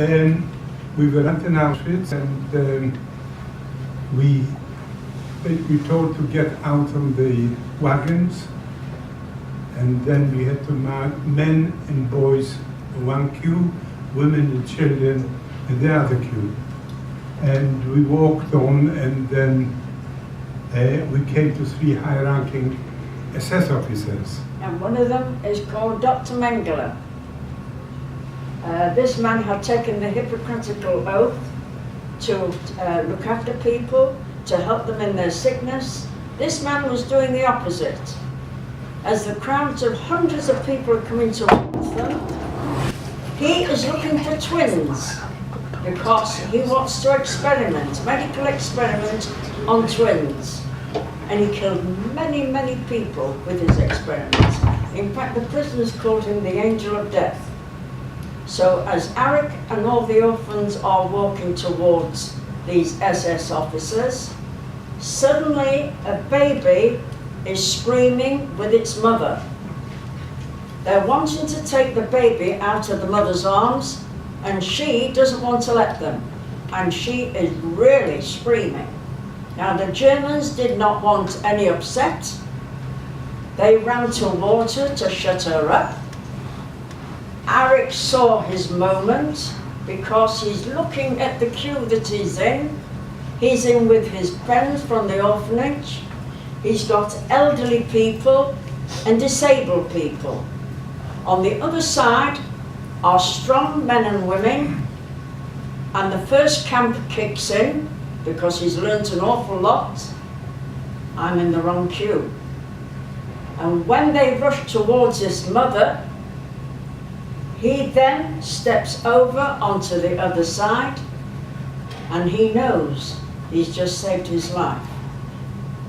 We were at in Auschwitz, and we told to get out of the wagons, and then we had to mark men and boys in one queue, women and children in the other queue. And we walked on, and then we came to 3 high-ranking SS officers. And one of them is called Dr. Mengele. This man had taken the Hippocratical oath to look after people, to help them in their sickness. This man was doing the opposite. As the crowds of hundreds of people are coming towards them, he is looking for twins because he wants to experiment, medical experiment on twins. And he killed many, many people with his experiments. In fact, the prisoners called him the Angel of Death. So as Arek and all the orphans are walking towards these SS officers, suddenly a baby is screaming with its mother. They're wanting to take the baby out of the mother's arms, and she doesn't want to let them. And she is really screaming. Now the Germans did not want any upset. They ran towards her to shut her up. Arek saw his moment because he's looking at the queue that he's in. He's in with his friends from the orphanage. He's got elderly people and disabled people. On the other side are strong men and women, and the first camp kicks in because he's learnt an awful lot. I'm in the wrong queue. And when they rush towards his mother, he then steps over onto the other side, and he knows he's just saved his life.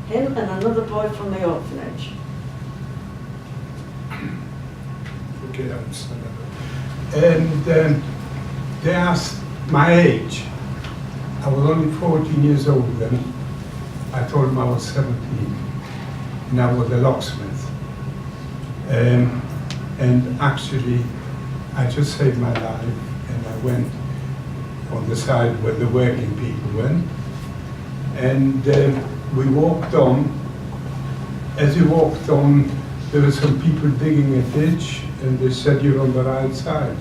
Him and another boy from the orphanage. Okay, I understand that. And they asked my age. I was only 14 years old then. I told them I was 17, and I was a locksmith. And actually, I just saved my life, and I went on the side where the working people went. And we walked on. As we walked on, there were some people digging a ditch, and they said, "You're on the right side."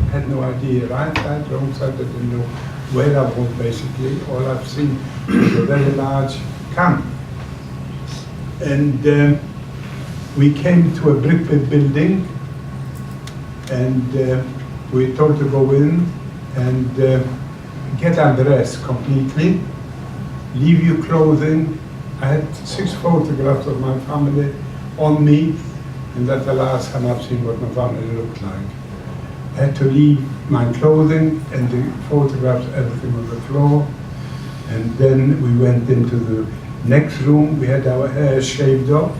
I had no idea, right side, wrong side, I didn't know where I was basically. All I've seen was a very large camp. And we came to a brick building, and we were told to go in and get undressed completely, leave your clothing. I had 6 photographs of my family on me, and that's the last time I've seen what my family looked like. I had to leave my clothing and the photographs, everything on the floor. And then we went into the next room. We had our hair shaved off.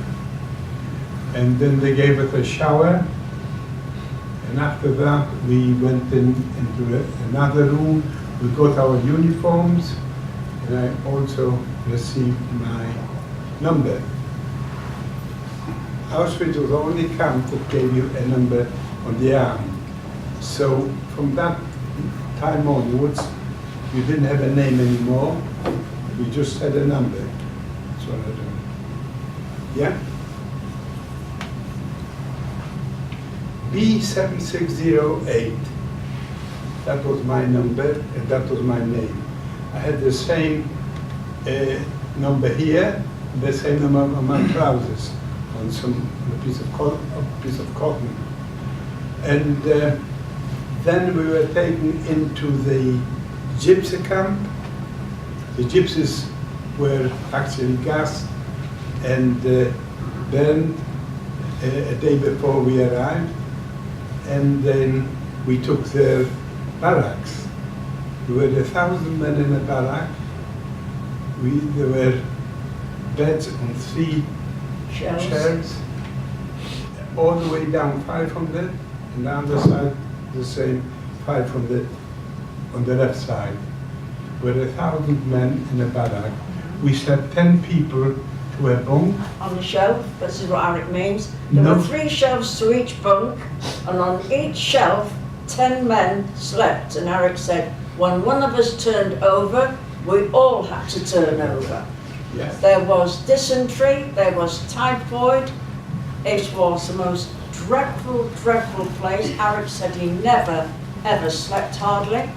And then they gave us a shower. And after that, we went into another room. We got our uniforms. And I also received my number. Auschwitz was the only camp that gave you a number on the arm. So from that time onwards, we didn't have a name anymore. We just had a number. That's what I do. Yeah? B7608. That was my number, and that was my name. I had the same number here, the same number on my trousers, on a piece of cotton. And then we were taken into the gypsy camp. The gypsies were actually gassed and burned a day before we arrived. And then we took their barracks. There were 1,000 men in a barrack. There were beds on 3 shelves, all the way down 500, and on the other side the same 500 on the left side. There were 1,000 men in a barrack. We set 10 people to a bunk. On the shelf, this is what Arek means. There were 3 shelves to each bunk, and on each shelf 10 men slept, and Arek said, when one of us turned over, we all had to turn over. Yes. There was dysentery, there was typhoid. It was the most dreadful, dreadful place. Arek said he never, ever slept hardly.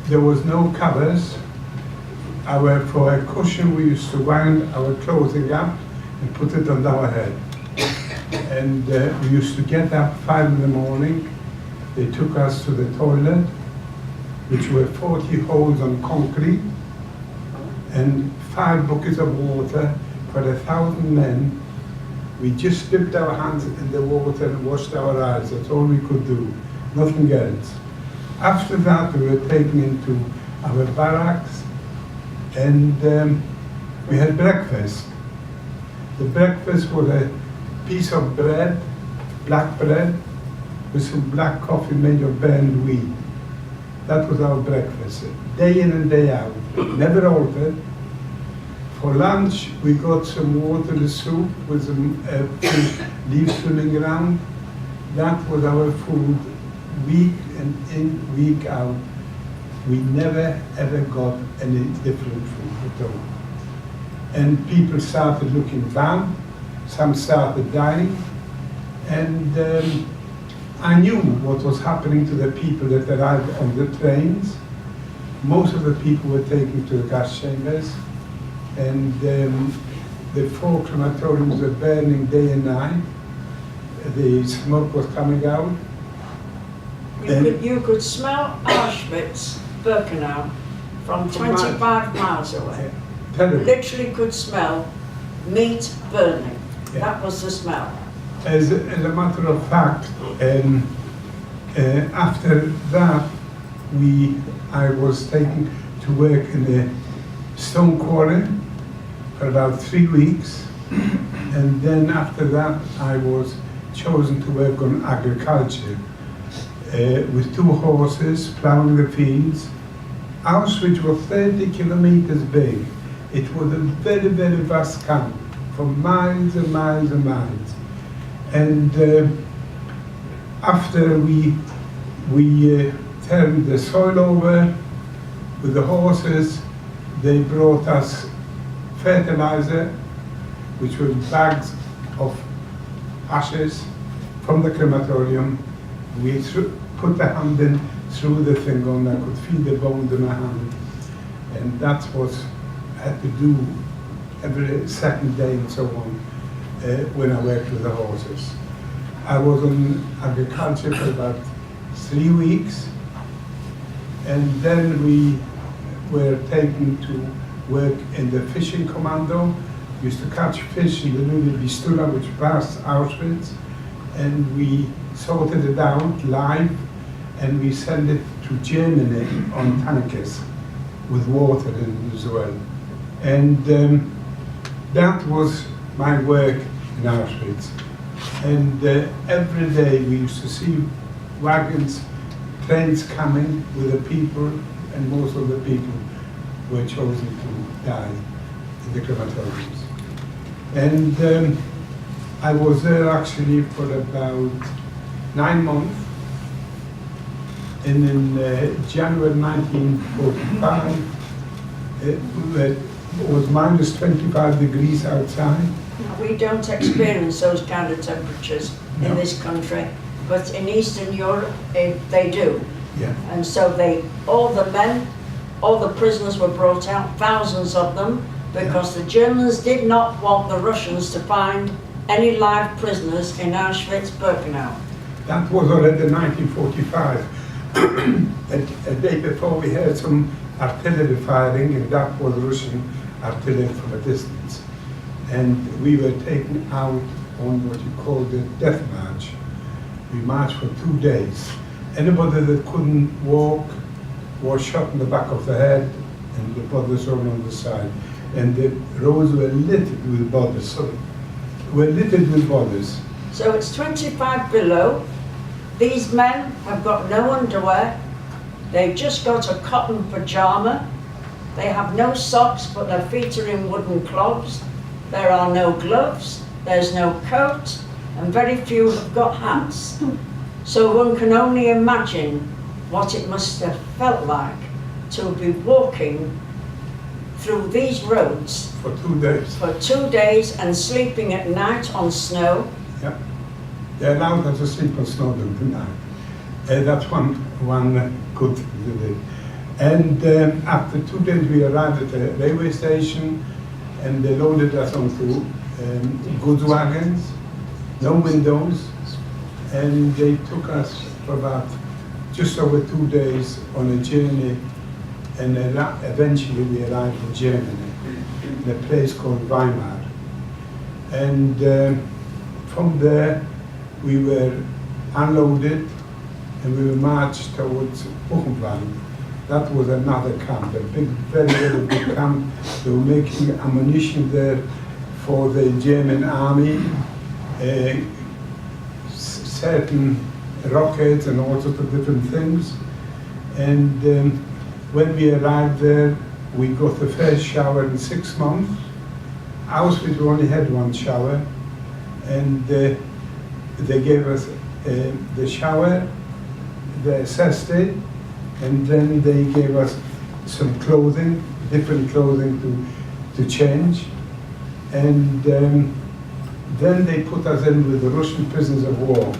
There was no covers. For a cushion, we used to wind our clothing up and put it on our head. And we used to get up 5 in the morning. They took us to the toilet, which were 40 holes on concrete, and 5 buckets of water for 1,000 men. We just dipped our hands in the water and washed our eyes. That's all we could do, nothing else. After that, we were taken into our barracks, and we had breakfast. The breakfast was a piece of bread, black bread, with some black coffee made of burned wheat. That was our breakfast, day in and day out, never altered. For lunch, we got some water soup with some leaves swimming around. That was our food, week in, week out. We never ever got any different food at all. And people started looking bad, some started dying, and I knew what was happening to the people that arrived on the trains. Most of the people were taken to the gas chambers, and the 4 crematoriums were burning day and night. The smoke was coming out. You could smell Auschwitz, Birkenau, from 25 miles away. Terrible. Literally could smell meat burning. Yeah. That was the smell. As a matter of fact, after that, I was taken to work in a stone quarry for about 3 weeks, and then after that, I was chosen to work on agriculture with 2 horses plowing the fields. Auschwitz was 30 kilometers big. It was a very, very vast camp for miles and miles and miles. And after we turned the soil over with the horses, they brought us fertilizer, which were bags of ashes from the crematorium. We put the hand in through the thing on. I could feel the bones in my hand, and that's what I had to do every second day and so on when I worked with the horses. I was on agriculture for about 3 weeks, and then we were taken to work in the fishing commando. We used to catch fish in the River Vistula, which passed Auschwitz, and we sorted it out live, and we sent it to Germany on tankers with water in it as well. And that was my work in Auschwitz. And every day we used to see wagons, trains coming with the people, and most of the people were chosen to die in the crematoriums. And I was there actually for about 9 months. And in January 1945, it was minus 25 degrees outside. We don't experience those kind of temperatures in this country, but in Eastern Europe, they do. Yeah. And so all the men, all the prisoners were brought out, thousands of them, because the Germans did not want the Russians to find any live prisoners in Auschwitz-Birkenau. That was already 1945. A day before we heard some artillery firing, and that was Russian artillery from a distance. And we were taken out on what you call the death march. We marched for 2 days. Anybody that couldn't walk was shot in the back of the head, and the bodies were on the side. And the roads were littered with bodies. So it's 25 below. These men have got no underwear. They've just got a cotton pajama. They have no socks, but their feet are in wooden clogs. There are no gloves. There's no coat, and very few have got hats. So one can only imagine what it must have felt like to be walking through these roads For 2 days. for 2 days and sleeping at night on snow. Yeah. They allowed us to sleep on snow during the night. That's one good thing. And after 2 days we arrived at the railway station and they loaded us onto goods wagons, no windows, and they took us for about just over 2 days on a journey, and eventually we arrived in Germany, in a place called Weimar. And from there we were unloaded and we were marched towards Buchenwald. That was another camp, a big, very, very big camp. They were making ammunition there for the German army, certain rockets and all sorts of different things. And when we arrived there, we got the first shower in 6 months. Auschwitz, we only had one shower, and they gave us the shower, they assessed it, and then they gave us some clothing, different clothing to change. And then they put us in with the Russian prisoners of war.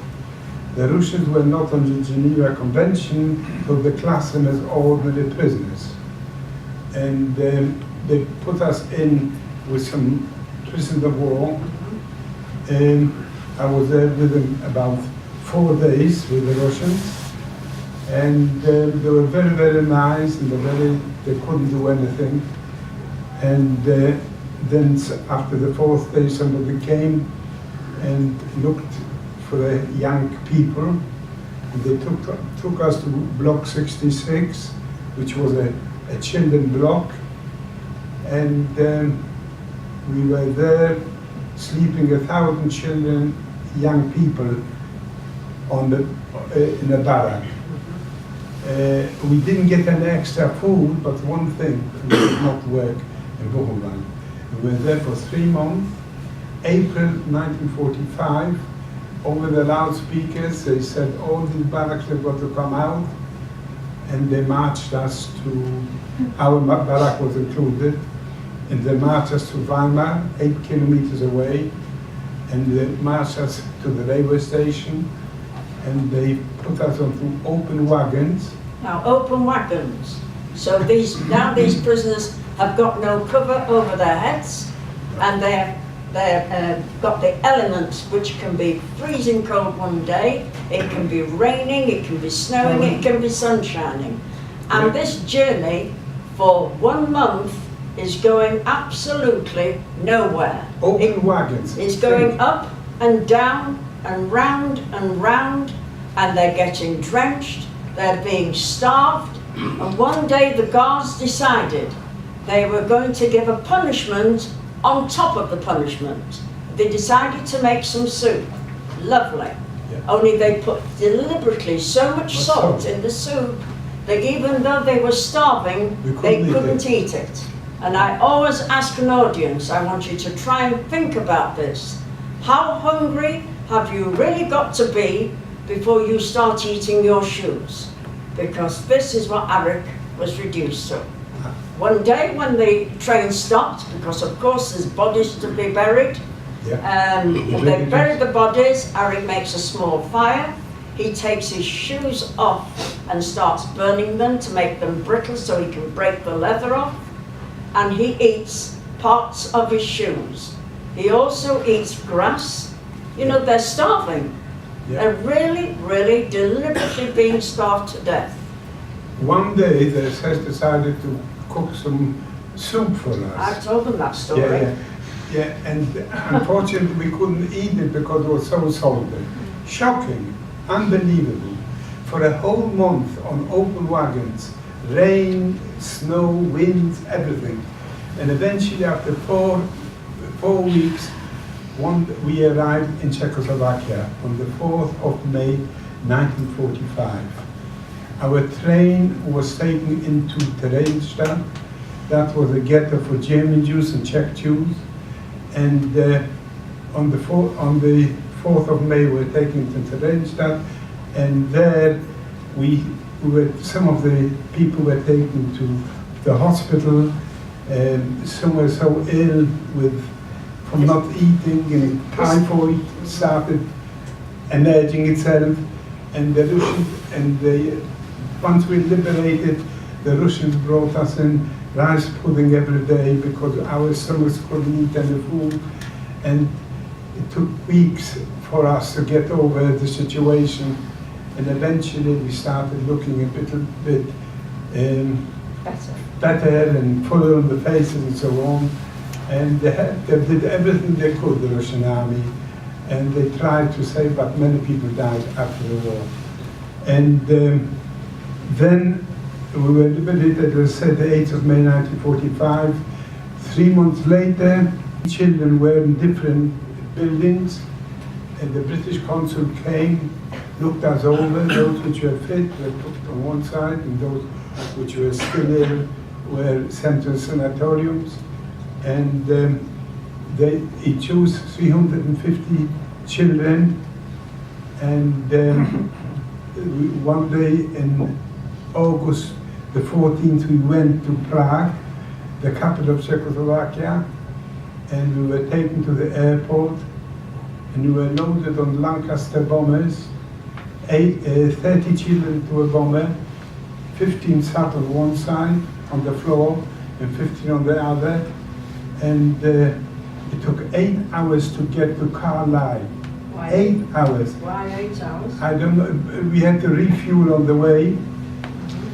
The Russians were not on the Geneva Convention, so they classed them as ordinary prisoners. And they put us in with some prisoners of war. I was there with them about 4 days with the Russians. And they were very, very nice, and they couldn't do anything. And then after the 4th day, somebody came and looked for the young people. And they took us to block 66, which was a children block. And we were there sleeping 1,000 children, young people, in a barrack. We didn't get any extra food, but one thing, we did not work in Buchenwald. We were there for 3 months. April 1945, over the loudspeakers, they said all the barracks have got to come out, and they marched us to, our barrack was included, and they marched us to Weimar, 8 kilometers away, and they marched us to the railway station, and they put us onto open wagons. Now, open wagons. So now these prisoners have got no cover over their heads, and they've got the elements which can be freezing cold one day, it can be raining, it can be snowing, it can be sun shining. And this journey for 1 month is going absolutely nowhere. Open wagons. It's going up and down and round, and they're getting drenched, they're being starved, and one day the guards decided they were going to give a punishment on top of the punishment. They decided to make some soup. Lovely. Yeah. Only they put deliberately so much salt in the soup that even though they were starving, they couldn't eat it. And I always ask an audience, I want you to try and think about this. How hungry have you really got to be before you start eating your shoes? Because this is what Arek was reduced to. One day when the train stopped, because of course there's bodies to be buried, they buried the bodies, Arek makes a small fire, he takes his shoes off and starts burning them to make them brittle so he can break the leather off, and he eats parts of his shoes. He also eats grass. You know, they're starving. Yeah. They're really, really deliberately being starved to death. One day the SS decided to cook some soup for us. I told them that story. Yeah, and unfortunately we couldn't eat it because it was so salty. Shocking, unbelievable. For a whole month on open wagons, rain, snow, wind, everything. And eventually after four weeks, we arrived in Czechoslovakia on the 4th of May 1945. Our train was taken into Theresienstadt. That was a ghetto for German Jews and Czech Jews. And on the 4th of May we were taken to Theresienstadt, And there some of the people were taken to the hospital, and some were so ill from not eating, and typhoid started emerging itself. And the Russians, once we liberated, the Russians brought us in rice pudding every day because our stomachs couldn't eat any food. And it took weeks for us to get over the situation. And eventually we started looking a little bit better and fuller on the faces and so on. And they did everything they could, the Russian army. And they tried to save, but many people died after the war. And then we were liberated, as I said, the 8th of May 1945. 3 months later, children were in different buildings, and the British consul came, looked us over. Those which were fit were put on one side, and those which were still ill were sent to sanatoriums. And he chose 350 children, and one day in August the 14th we went to Prague, the capital of Czechoslovakia, and we were taken to the airport, and we were loaded on Lancaster bombers, 30 children to a bomber, 15 sat on one side on the floor and 15 on the other. And it took 8 hours to get to Carlisle. Why 8 hours. Why 8 hours? I don't know. We had to refuel on the way,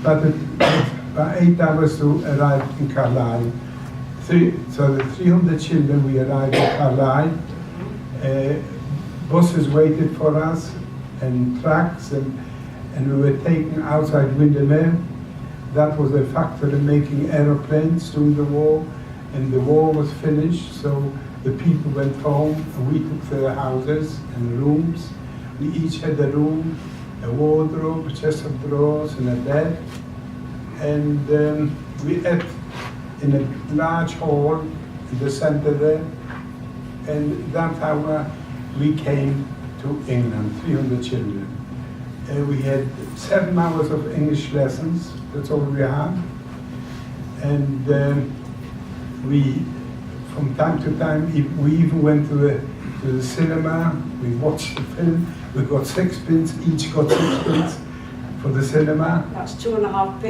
but it took about 8 hours to arrive in Carlisle. So the 300 children, we arrived at Carlisle. Buses waited for us, and trucks, and we were taken outside Windermere. That was a factory making aeroplanes during the war. And the war was finished, so the people went home, and we took their houses and rooms. We each had a room, a wardrobe, a chest of drawers, and a bed. And we ate in a large hall in the center there. And that's how we came to England, 300 children. We had 7 hours of English lessons, that's all we had. And we, from time to time, we even went to the cinema. We watched the film. We got 6p, each got 6p for the cinema. That's 2.5p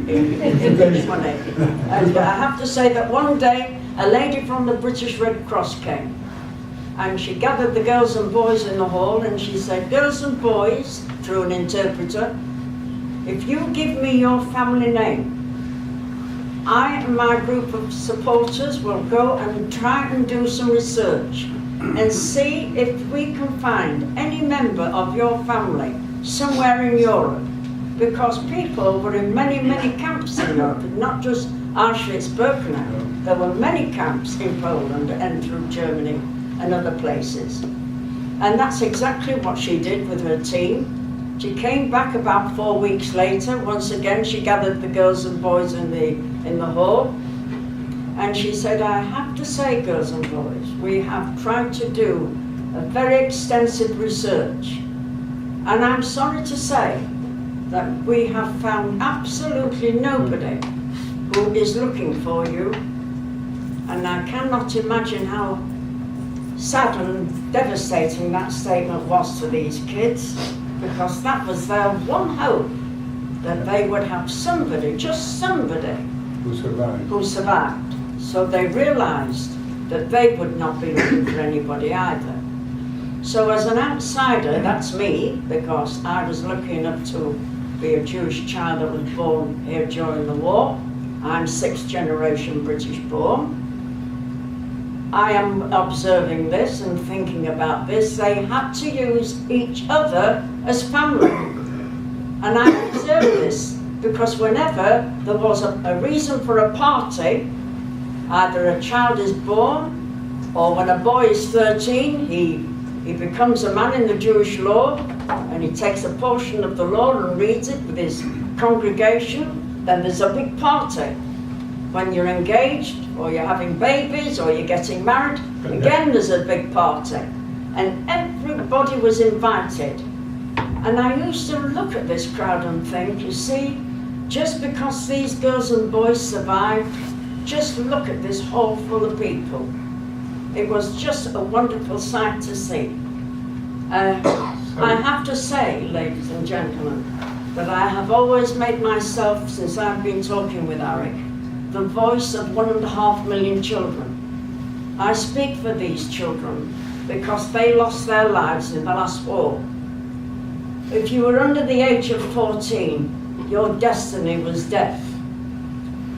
in English money. And I have to say that one day a lady from the British Red Cross came, and she gathered the girls and boys in the hall, and she said, "Girls and boys," through an interpreter, "if you give me your family name, I and my group of supporters will go and try and do some research and see if we can find any member of your family somewhere in Europe." Because people were in many, many camps in Europe, not just Auschwitz-Birkenau. There were many camps in Poland and through Germany and other places. And that's exactly what she did with her team. She came back about 4 weeks later. Once again, she gathered the girls and boys in the hall, and she said, "I have to say, girls and boys, we have tried to do a very extensive research, and I'm sorry to say that we have found absolutely nobody who is looking for you, and I cannot imagine how sad and devastating that statement was to these kids, because that was their one hope, that they would have somebody, just somebody, who survived. So they realized that they would not be looking for anybody either. So as an outsider, that's me, because I was lucky enough to be a Jewish child that was born here during the war. I'm 6th generation British born. I am observing this and thinking about this. They had to use each other as family. And I observed this because whenever there was a reason for a party, either a child is born, or when a boy is 13, he becomes a man in the Jewish law, and he takes a portion of the law and reads it with his congregation, then there's a big party. When you're engaged, or you're having babies, or you're getting married, again there's a big party. And everybody was invited. And I used to look at this crowd and think, you see, just because these girls and boys survived, just look at this hall full of people. It was just a wonderful sight to see. I have to say, ladies and gentlemen, that I have always made myself, since I've been talking with Arek, the voice of 1.5 million children. I speak for these children because they lost their lives in the last war. If you were under the age of 14, your destiny was death.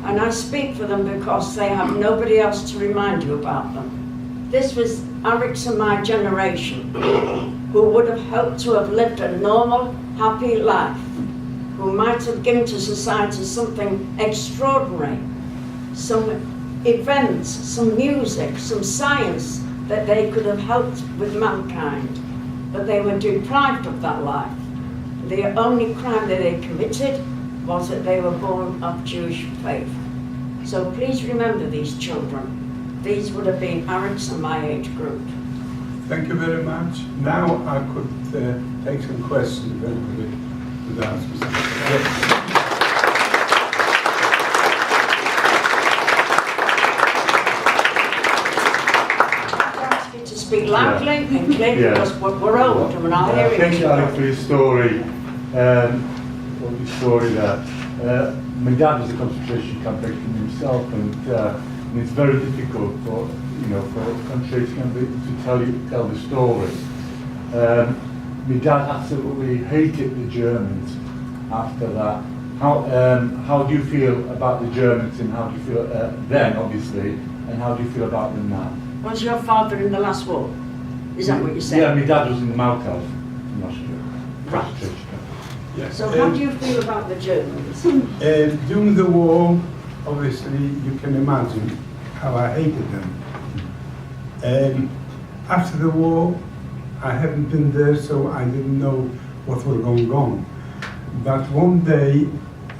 And I speak for them because they have nobody else to remind you about them. This was Arek's and my generation, who would have hoped to have lived a normal, happy life, who might have given to society something extraordinary, some events, some music, some science that they could have helped with mankind. But they were deprived of that life. The only crime that they committed was that they were born of Jewish faith. So please remember these children. These would have been Arek's and my age group. Thank you very much. Now I could take some questions if anybody would ask me something. Yes. To speak loudly and clearly because we're old and we're not hearing Thank each you, other. Arek, for your story. My dad was a concentration camp victim himself, and it's very difficult for concentration camp victims to tell the story. My dad absolutely hated the Germans after that. How do you feel about the Germans, and how do you feel then, obviously, and how do you feel about them now? Was your father in the last war? Is that what you're saying? Yeah, my dad was in the Mauthausen in Austria. Concentration camp. Yes. So how do you feel about the Germans? During the war, obviously, you can imagine how I hated them. After the war, I haven't been there, so I didn't know what was going on. But one day,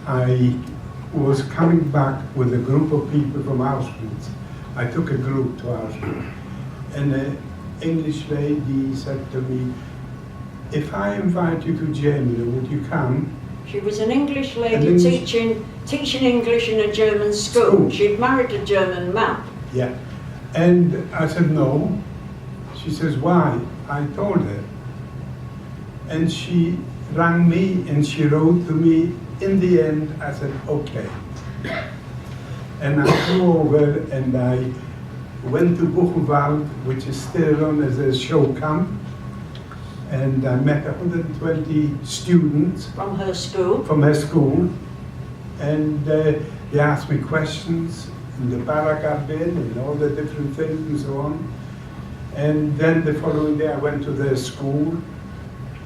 I was coming back with a group of people from Auschwitz. I took a group to Auschwitz, and an English lady said to me, "If I invite you to Germany, would you come?" She was an English lady teaching English in a German school. She'd married a German man. Yeah. And I said no. She says, "Why?" I told her. And she rang me and she wrote to me. In the end, I said, okay. And I flew over and I went to Buchenwald, which is still run as a show camp. And I met 120 students. From her school? From her school. And they asked me questions in the barrack I've been and all the different things and so on. And then the following day I went to their school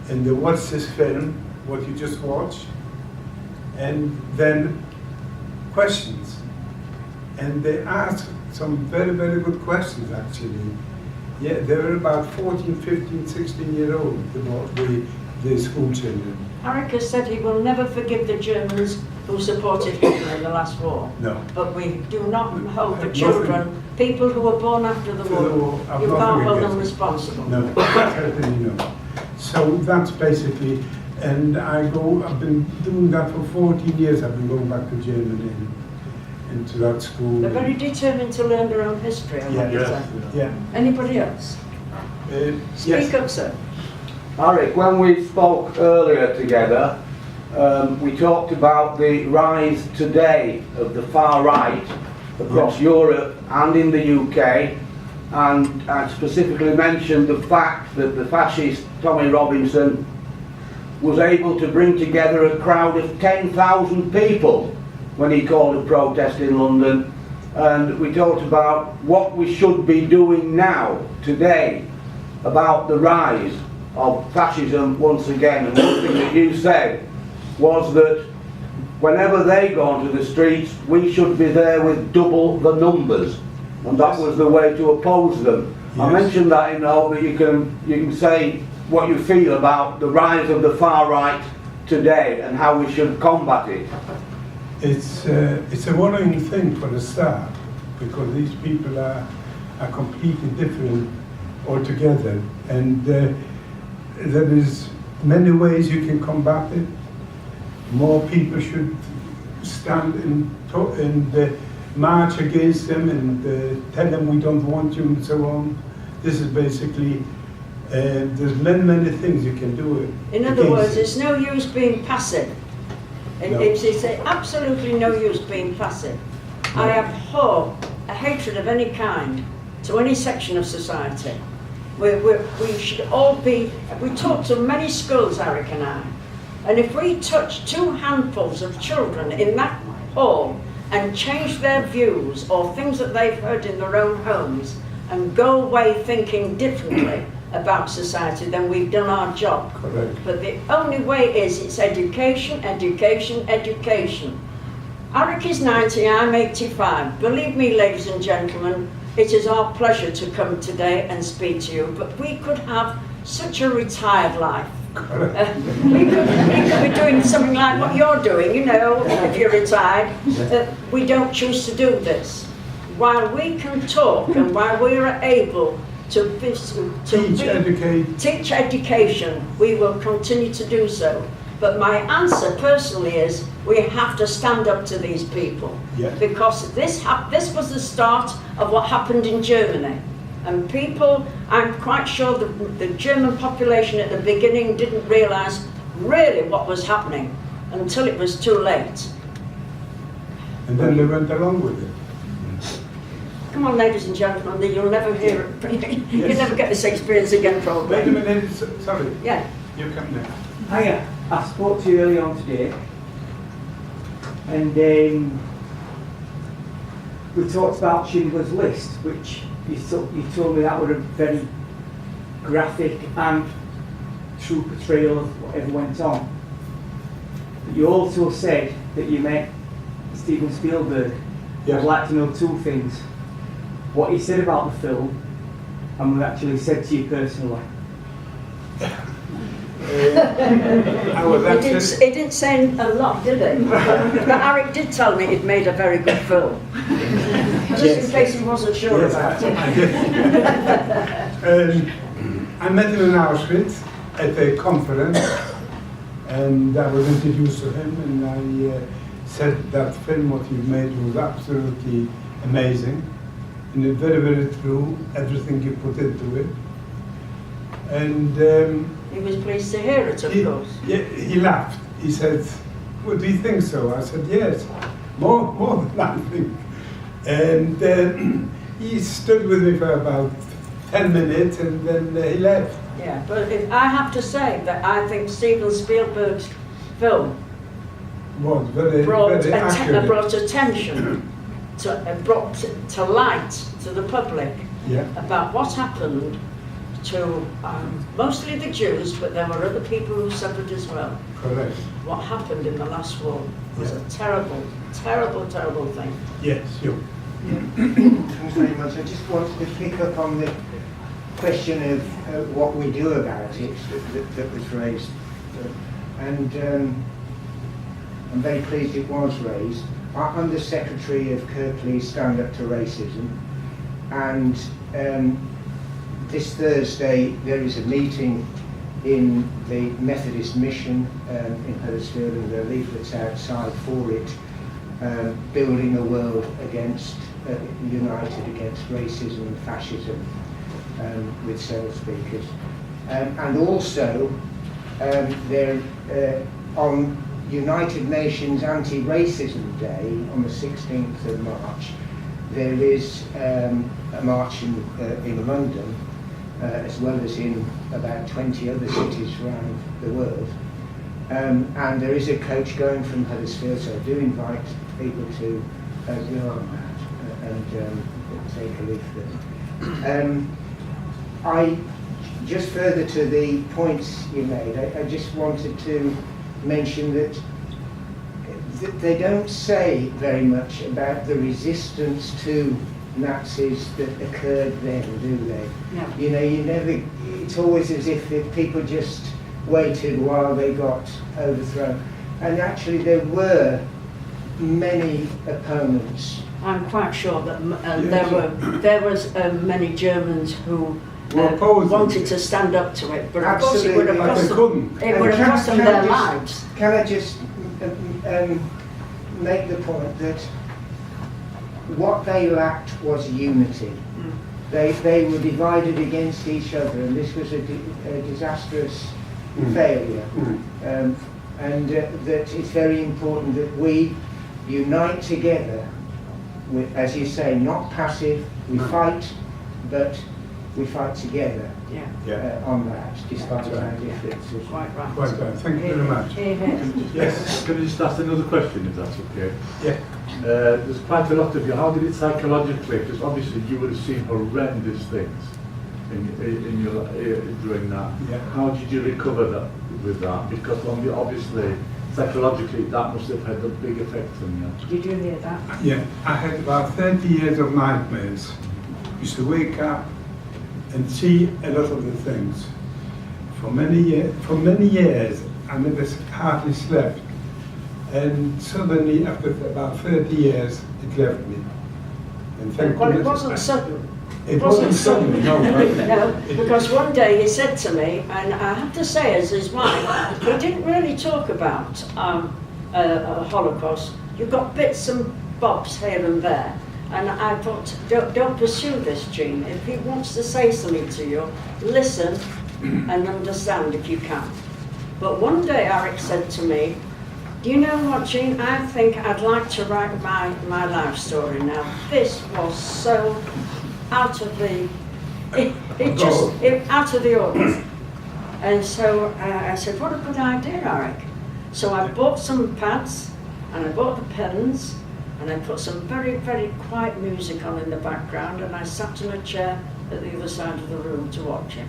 and they watched this film, what you just watched, and then questions. And they asked some very, very good questions actually. Yeah, they were about 14, 15, 16-year-old, the school children. Arek has said he will never forgive the Germans who supported Hitler in the last war. No. But we do not hold the children, people who were born after the war, you can't hold them responsible. No, certainly no. So that's basically, and I've been doing that for 14 years. I've been going back to Germany and to that school. They're very determined to learn their own history, I like to say. Yeah. Anybody else? Speak up, sir. Arek, when we spoke earlier together, we talked about the rise today of the far right across Europe and in the UK, and I specifically mentioned the fact that the fascist Tommy Robinson was able to bring together a crowd of 10,000 people when he called a protest in London, and we talked about what we should be doing now, today, about the rise of fascism once again. And one thing that you said was that whenever they go onto the streets, we should be there with double the numbers, and that was the way to oppose them. Yes. I mentioned that in the hope that you can say what you feel about the rise of the far right today and how we should combat it. It's a worrying thing for the start, because these people are completely different altogether, and there is many ways you can combat it. More people should stand and march against them and tell them we don't want you and so on. This is basically, there's many things you can do. In other words, it's no use being passive. No. It's absolutely no use being passive. No. I abhor a hatred of any kind to any section of society. We should all be, we talk to many schools, Arek and I, and if we touch 2 handfuls of children in that hall and change their views or things that they've heard in their own homes and go away thinking differently about society, then we've done our job. Correct. But the only way is it's education, education, education. Arek is 90, I'm 85. Believe me, ladies and gentlemen, it is our pleasure to come today and speak to you, but we could have such a retired life. We could be doing something like what you're doing, you know, if you're retired. We don't choose to do this. While we can talk and while we are able to teach education, we will continue to do so. But my answer personally is we have to stand up to these people. Yeah. Because this was the start of what happened in Germany. And people, I'm quite sure the German population at the beginning didn't realise really what was happening until it was too late. And then they went along with it. Come on, ladies and gentlemen, you'll never hear it. You'll Yes. never get this experience again, probably. Wait a minute, sorry. Yeah. You come there. Hiya, I spoke to you earlier on today, and we talked about Schindler's List, which you told me that was a very graphic and true portrayal of whatever went on. But you also said that you met Steven Spielberg. Yes. I'd like to know 2 things. What he said about the film, and what he actually said to you personally. I was actually, He didn't say a lot, did he? But Arek did tell me he'd made a very good film. Just in case he wasn't sure yes, about it. I did. I met him in Auschwitz at a conference, and I was introduced to him, and I said that film, what you made, was absolutely amazing, and it's very, very true, everything you put into it. And He was pleased to hear it, of course. yeah, he laughed. He said, well, do you think so? I said, yes, more than I think. And he stood with me for about 10 minutes, and then he left. Yeah, but I have to say that I think Steven Spielberg's film Was very, brought very accurate. attention, brought to light to the public Yeah, about what happened to mostly the Jews, but there were other people who suffered as well. correct. What happened in the last war was Yeah. a terrible, terrible, terrible thing. Yes, you. Thanks very much. I just wanted to pick up on the question of what we do about it that was raised. And I'm very pleased it was raised. I'm the secretary of Kirklees Stand Up to Racism, and this Thursday there is a meeting in the Methodist Mission in Huddersfield, and there are leaflets outside for it, building a world united against racism and fascism, with several speakers. And also there on United Nations Anti-Racism Day on the 16th of March, there is a march in London, as well as in about 20 other cities around the world. And there is a coach going from Huddersfield, so I do invite people to go on that and take a leaflet. Just further to the points you made, I just wanted to mention that they don't say very much about the resistance to Nazis that occurred then, do they? No. You know, it's always as if people just waited while they got overthrown. And actually there were many opponents. I'm quite sure that there was many Germans who were opposing wanted it. to stand up to it. But of course it would have Absolutely, but cost they them, couldn't. it would And have cost them their I lives. Can I just make the point that what they lacked was unity. They were divided against each other, and this was a disastrous failure. And that it's very important that we unite together, with, as you say, not passive. We fight, but we fight together Yeah, on that, despite our differences. quite right. Quite right. Thank you very much. Yes. Can I just ask another question, if that's okay? Yeah. There's quite a lot of you. How did it psychologically? Because obviously you would have seen horrendous things in your during that. Yeah. How did you recover that with that? Because obviously psychologically that must have had a big effect on you. Did you hear that? Yeah, I had about 30 years of nightmares. Used to wake up and see a lot of the things. For many years, I never hardly slept. And suddenly, after about 30 years, it left me. And thank Well, it goodness wasn't sudden. It wasn't sudden, no. No, because one day he said to me, and I have to say as his wife, he didn't really talk about Holocaust. You got bits and bobs here and there. And I thought, don't pursue this, Jean. If he wants to say something to you, listen and understand if you can. But one day Arek said to me, do you know what, Jean? I think I'd like to write my life story now. This was so out of the, out of the ordinary. And so I said, what a good idea, Arek. So I bought some pads and I bought the pens and I put some very, very quiet music on in the background, and I sat in a chair at the other side of the room to watch him.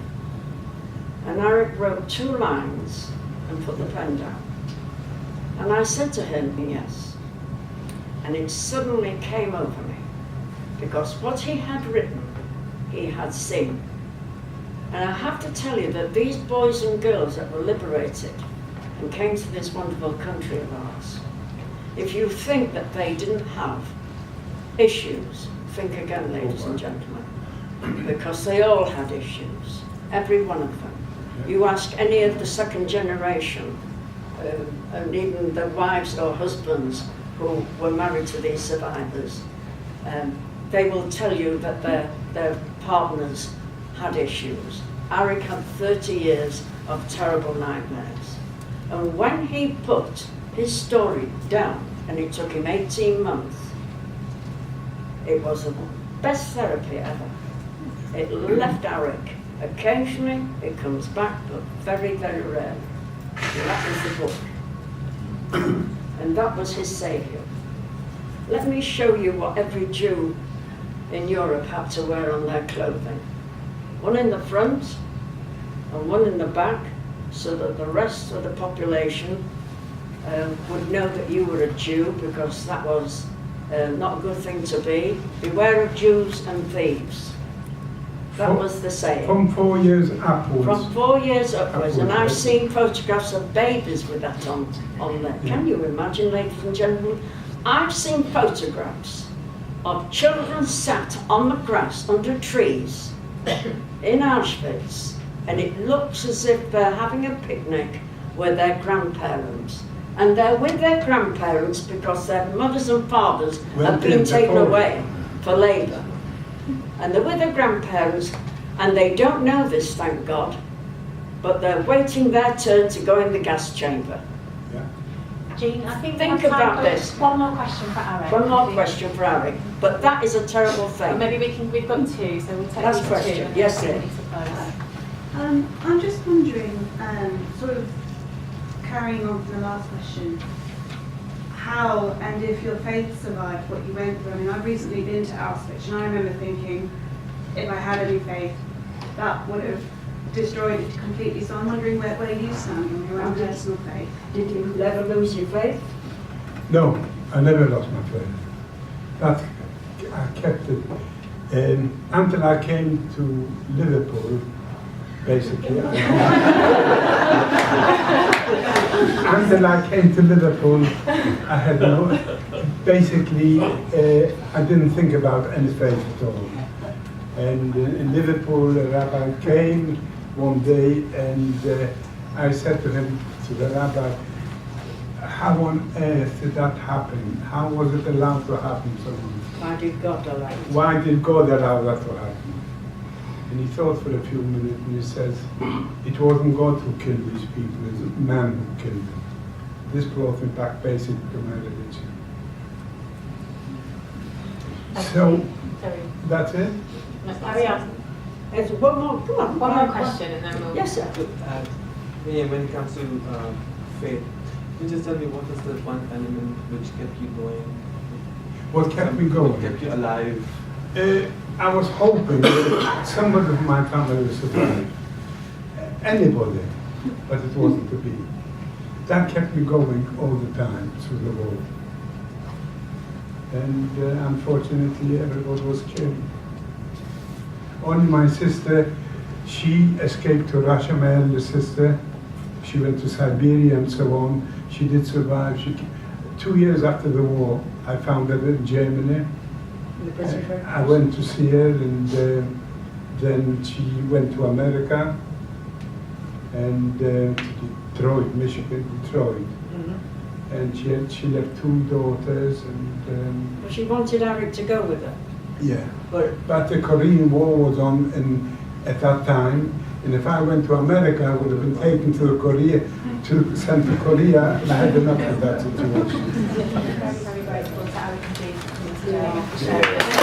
And Arek wrote 2 lines and put the pen down. And I said to him, yes. And it suddenly came over me, because what he had written, he had seen. And I have to tell you that these boys and girls that were liberated and came to this wonderful country of ours, if you think that they didn't have issues, think again, ladies and gentlemen, because they all had issues, every one of them. You ask any of the second generation, and even the wives or husbands who were married to these survivors, they will tell you that their partners had issues. Arek had 30 years of terrible nightmares. And when he put his story down, and it took him 18 months, it was the best therapy ever. It left Arek. Occasionally it comes back, but very, very rarely. So that was the book. And that was his saviour. Let me show you what every Jew in Europe had to wear on their clothing. One in the front and one in the back, so that the rest of the population would know that you were a Jew, because that was not a good thing to be. Beware of Jews and thieves. That was the saying. From 4 years upwards. From 4 years upwards, and I've seen photographs of babies with that on there. Can you imagine, ladies and gentlemen? I've seen photographs of children sat on the grass under trees in Auschwitz, and it looks as if they're having a picnic with their grandparents. And they're with their grandparents because their mothers and fathers have been taken away for labour. And they're with their grandparents, and they don't know this, thank God, but they're waiting their turn to go in the gas chamber. Yeah. Jean, I think Think about this. One more question for Arek. One more question for Arek, but that is a terrible Or thing. maybe we've got 2, so we'll take Last these 2. question. and Yes, then sir. we need to close. I'm just wondering, sort of carrying on from the last question, how and if your faith survived what you went through. I mean, I've recently been to Auschwitz, and I remember thinking, if I had any faith, that would have destroyed it completely. So I'm wondering where you stand on your own personal faith. Did you ever lose your faith? No, I never lost my faith. That I kept it until I came to Liverpool. Basically, until I came to Liverpool, I had no. Basically, I didn't think about any faith at all. And in Liverpool, a rabbi came one day, and I said to him, to the rabbi, how on earth did that happen? How was it allowed to happen so long? Why did God allow it? Why did God allow that to happen? And he thought for a few minutes, and he says, it wasn't God who killed these people, it was man who killed them. This brought me back basically to my religion. So, Sorry. that's it? Carry on. There's one more, come on. One more question and then we'll... Yes, sir. When it comes to faith, can you just tell me what was the one element which kept you going? What kept me going? What kept you alive? I was hoping that somebody of my family would survive. Anybody, but it wasn't to be. That kept me going all the time through the war. And unfortunately, everybody was killed. Only my sister, she escaped to Russia, my elder sister. She went to Siberia and so on. She did survive. 2 years after the war, I found her in Germany. I went to see her, and then she went to America and to Detroit, Michigan, Detroit. Mm-hmm. And she left 2 daughters, and But she wanted Arek to go with her. yeah. But the Korean War was on at that time, and if I went to America, I would have been taken to Central Korea, and I had enough of that situation. Very, very grateful to Arek and Jean for sharing.